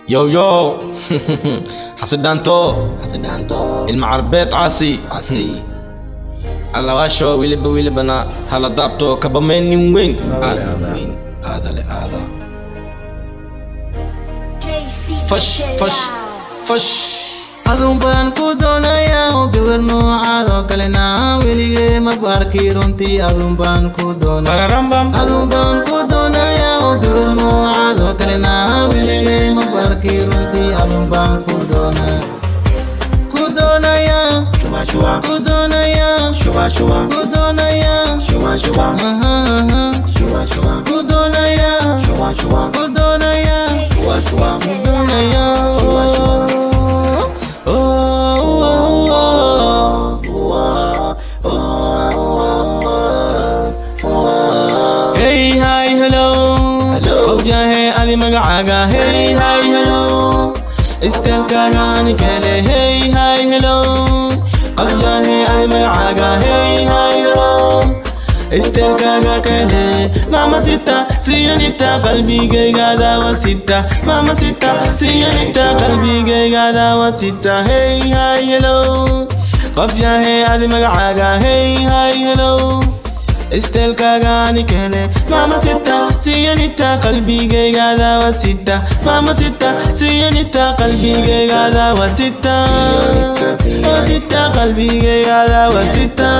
يو يو حسدانتو المعربيت عاسي على واشو ويلي بنا هلا دابتو كبمين وين هذا فش adun baan ku doonayaa oo gabar noocaadoo kalena weligay ma barki runtii adun baan ku doonayaa oo gabar noocaadoo kalena weligay ma barki runtii adun baan ku Hey hi hello Qofja hey adi magacaaga hey hi hello istelkaagaan kale hey hi hello Qofja hey adi magacaaga hey hi hello istelkaaga kale mama sita siyanita qalbigaygaada waa sita mama sita siyanita qalbigaygaada waa sita hey hi hello Qofja hey adi magacaaga hey hi hello istelkaagaan kale mama sita siyanita qalbigaygaada waa sita mama sita siyanita qalbigaygaada waa sita qalbigaygaada waa sita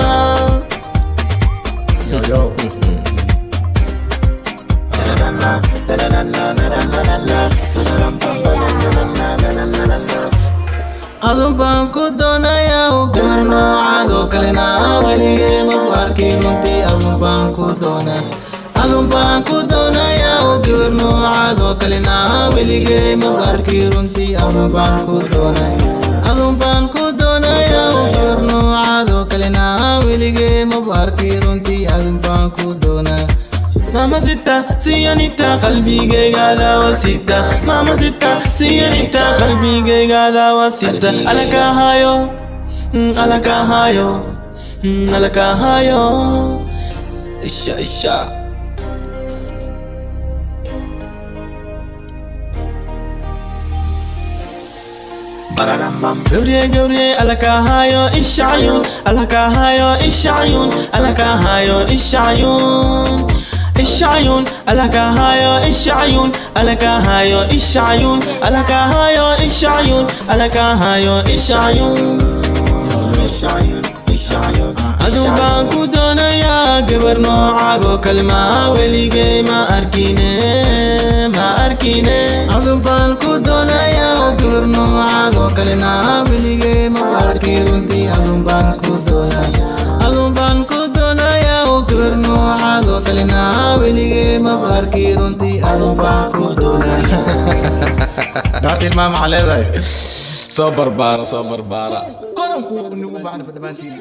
adun baan ku doonayaa oo gabar noocaadoo kalena weligay ma barki runtii adun baan ku doonayaa oo gabar noocaadoo kalena weligay ma barki runtii adun baan ku doonayaa oo gabar noocaadoo kalena weligay ma barki runtii adun baan ku doonayaa mama sita siyanita qalbigaygaada waa sita mama sita siyanita qalbigaygaada waa sita alakahayo isha Gabriel alakahayo ishayun alakahayo ishayun ishayun alakahayo ishayun adun baan ku doonayaa gabar noocaagoo kalma weligay ma arkine adun baan ku doonayaa oo gabar noocaadoo kalena weligay ma barki runtii adun baan ku doonayaa oo gabar noocaadoo kalena weligay ma barki runtii adun baan ku doonayaa daad ilmaam caleeday soo barbaara qoranku nagu baaxna fadhamaantiin